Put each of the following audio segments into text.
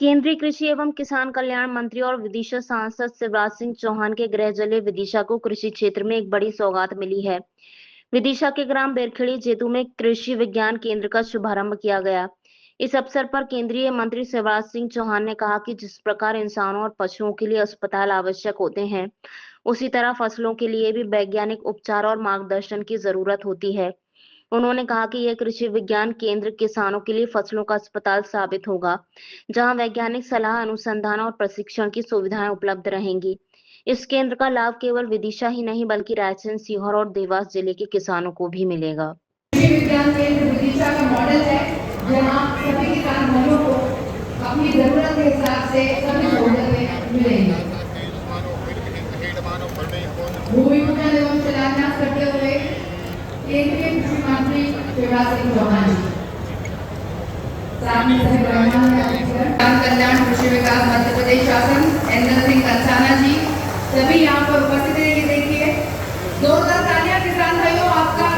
केंद्रीय कृषि एवं किसान कल्याण मंत्री और विदिशा सांसद शिवराज सिंह चौहान के गृह जिले विदिशा को कृषि क्षेत्र में एक बड़ी सौगात मिली है। विदिशा के ग्राम बेरखेड़ी जेतू में कृषि विज्ञान केंद्र का शुभारंभ किया गया। इस अवसर पर केंद्रीय मंत्री शिवराज सिंह चौहान ने कहा कि जिस प्रकार इंसानों और पशुओं के लिए अस्पताल आवश्यक होते हैं, उसी तरह फसलों के लिए भी वैज्ञानिक उपचार और मार्गदर्शन की जरूरत होती है। उन्होंने कहा कि यह कृषि विज्ञान केंद्र किसानों के लिए फसलों का अस्पताल साबित होगा, जहां वैज्ञानिक सलाह, अनुसंधान और प्रशिक्षण की सुविधाएं उपलब्ध रहेंगी। इस केंद्र का लाभ केवल विदिशा ही नहीं बल्कि रायसेन, सीहोर और देवास जिले के किसानों को भी मिलेगा। कृषि विज्ञान केंद्र विदिशा का मॉडल है, जहां सभी किसान भाइयों को अपनी जरूरत के हिसाब से सभी सहूलियतें मिलेंगी। भूमि पूजन एवं शिलान्यास करते हुए केंद्रीय कृषि मंत्री शिवराज सिंह चौहान जी, सामने सभी किसान कल्याण कृषि विकास मध्य प्रदेश शासन इंद्र सिंह कंसाना जी सभी यहाँ पर उपस्थित हैं। ये देखिए, जोरदार तालियां किसान भाइयों, आपका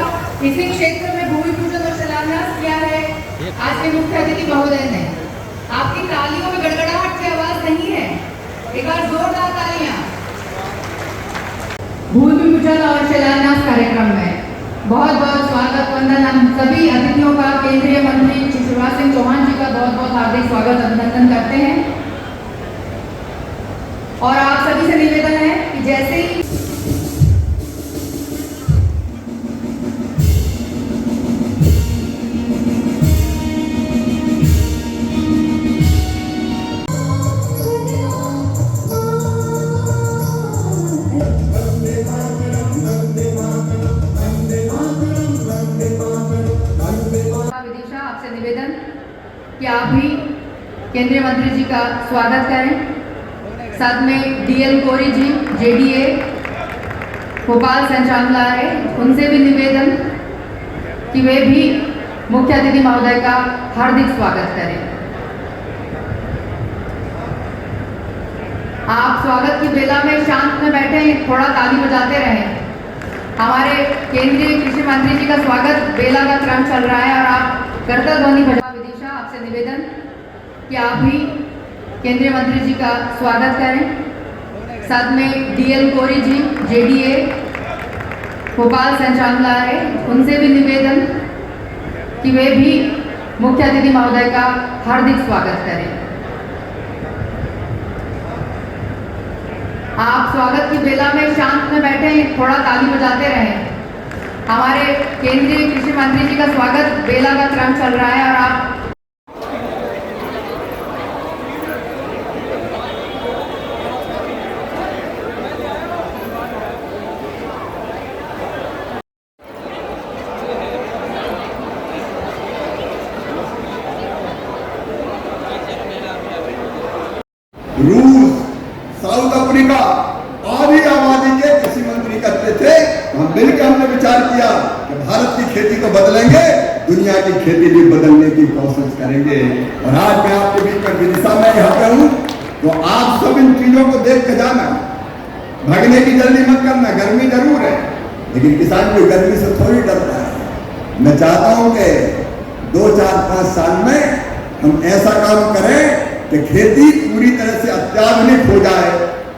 इसी क्षेत्र में भूमि पूजन और शिलान्यास किया है आज के मुख्य अतिथि महोदय ने। आपकी तालियों में गड़गड़ाहट की आवाज नहीं है, एक बार जोरदार तालियां। भूमि पूजन और शिलान्यास कार्यक्रम में बहुत बहुत स्वागत वंदन हम सभी अतिथियों का केंद्रीय मंत्री शिवराज सिंह चौहान जी का बहुत बहुत हार्दिक स्वागत अभिनंदन करते हैं। और आप सभी से निवेदन है कि जैसे ही आपसे निवेदन कि आप भी केंद्रीय मंत्री जी का स्वागत करें। साथ में डीएल कोरी जी जेडीए भोपाल संचालक है, उनसे भी निवेदन कि वे भी मुख्य अतिथि महोदय का हार्दिक स्वागत करें। आप स्वागत की बेला में शांत में बैठे, थोड़ा ताली बजाते रहें। हमारे केंद्रीय कृषि मंत्री जी का स्वागत बेला का क्रम चल रहा है और आप करतल ध्वनि बजा। विदिशा आपसे निवेदन कि आप भी केंद्रीय मंत्री जी का स्वागत करें। साथ में डीएल कोरी जी जेडीए भोपाल संचालक है, उनसे भी निवेदन कि वे भी मुख्य अतिथि महोदय का हार्दिक स्वागत करें। आप स्वागत की बेला में शांत में बैठे, थोड़ा ताली बजाते रहें। हमारे केंद्रीय कृषि मंत्री जी का स्वागत बेला का क्रम चल रहा है और आप रूस, साउथ अफ्रीका आदि आबादी के कृषि मंत्री करते थे। हम मिलकर हमने विचार किया कि भारत की खेती को बदलेंगे, दुनिया की खेती भी बदलने की कोशिश करेंगे। और आज मैं आपके बीच में विदिशा में यहाँ पे हूँ, तो आप सब इन चीजों को देख के जाना, भागने की जल्दी मत करना। गर्मी जरूर है, लेकिन किसान को गर्मी से थोड़ी डरता है। मैं चाहता हूँ कि 2, 4, 5 साल में हम ऐसा काम करें कि खेती पूरी तरह से अत्याधुनिक हो जाए,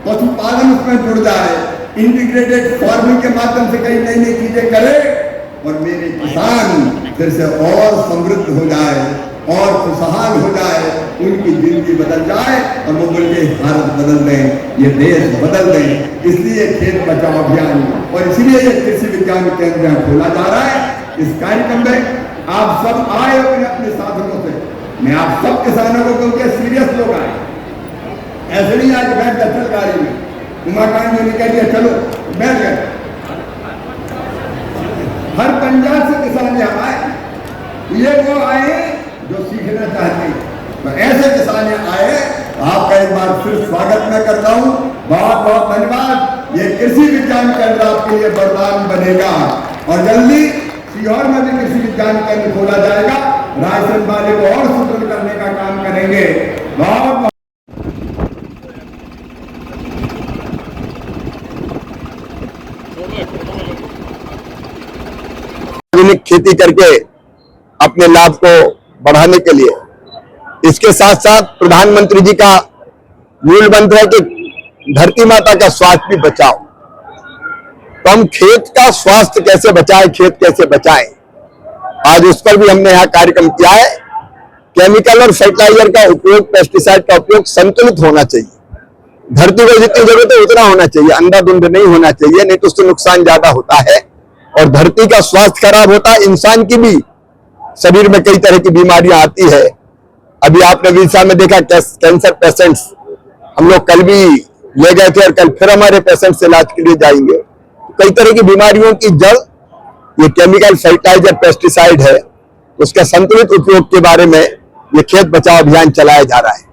पशुपालन उसमें जुड़ जाए, इंटीग्रेटेड फार्मिंग के माध्यम से कई नई नई चीजें करें और मेरे किसान फिर से और समृद्ध हो जाए और खुशहाल हो जाए, उनकी जिंदगी बदल जाए और वो मुल्क भारत बदल दें, ये देश बदल दें। इसलिए खेत बचाओ अभियान और इसलिए ये कृषि विज्ञान केंद्र खोला जा रहा है। इस कार्यक्रम में आप सब आए अपने अपने साधनों से। मैं आप सब किसानों को कहूँ कि सीरियस लोग आए, ऐसे नहीं आज बैठ दफ्तर गाड़ी में उमाकांड जी ने कह दिया चलो बैठ गए। हर पंजाब से किसान यहाँ आए, ये वो आए जो सीखना चाहते हैं। तो ऐसे किसान आए, आपका एक बार फिर स्वागत मैं करता हूँ। बहुत बहुत धन्यवाद। ये कृषि विज्ञान केंद्र आपके लिए वरदान बनेगा और जल्दी सीहोर में भी कृषि विज्ञान केंद्र खोला जाएगा। रायसेन वाले को और सुदृढ़ करने का काम करेंगे। बहुत आधुनिक खेती करके अपने लाभ को बढ़ाने के लिए इसके साथ साथ प्रधानमंत्री जी का मूल मंत्र है कि धरती माता का स्वास्थ्य भी बचाओ। तो हम खेत का स्वास्थ्य कैसे बचाएं, खेत कैसे बचाएं, आज उस पर भी हमने यहाँ कार्यक्रम किया है। केमिकल और फर्टिलाइजर का उपयोग, पेस्टिसाइड का उपयोग संतुलित होना चाहिए। धरती को जितनी जरूरत है उतना होना चाहिए, अंधाधुंध नहीं होना चाहिए, नहीं तो उससे नुकसान ज्यादा होता है और धरती का स्वास्थ्य खराब होता है। इंसान की भी शरीर में कई तरह की बीमारियां आती है। अभी आपने विदिशा में देखा कैंसर पेशेंट्स, हम लोग कल भी ले गए थे और कल फिर हमारे पेशेंट्स इलाज के लिए जाएंगे। कई तरह की बीमारियों की जड़ ये केमिकल, फर्टिलाइजर, पेस्टिसाइड है। उसका संतुलित उपयोग के बारे में ये खेत बचाओ अभियान चलाया जा रहा है।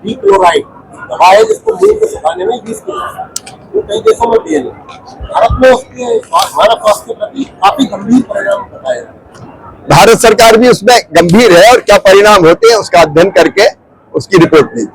क्लोराइड दवा है जिसको मूंग को सुखाने में यूज किया जाता है, वो कई देशों में भी है। भारत में उसके हमारा स्वास्थ्य के प्रति काफी गंभीर परिणाम बताया जाता है। भारत सरकार भी उसमें गंभीर है और क्या परिणाम होते हैं उसका अध्ययन करके उसकी रिपोर्ट दी।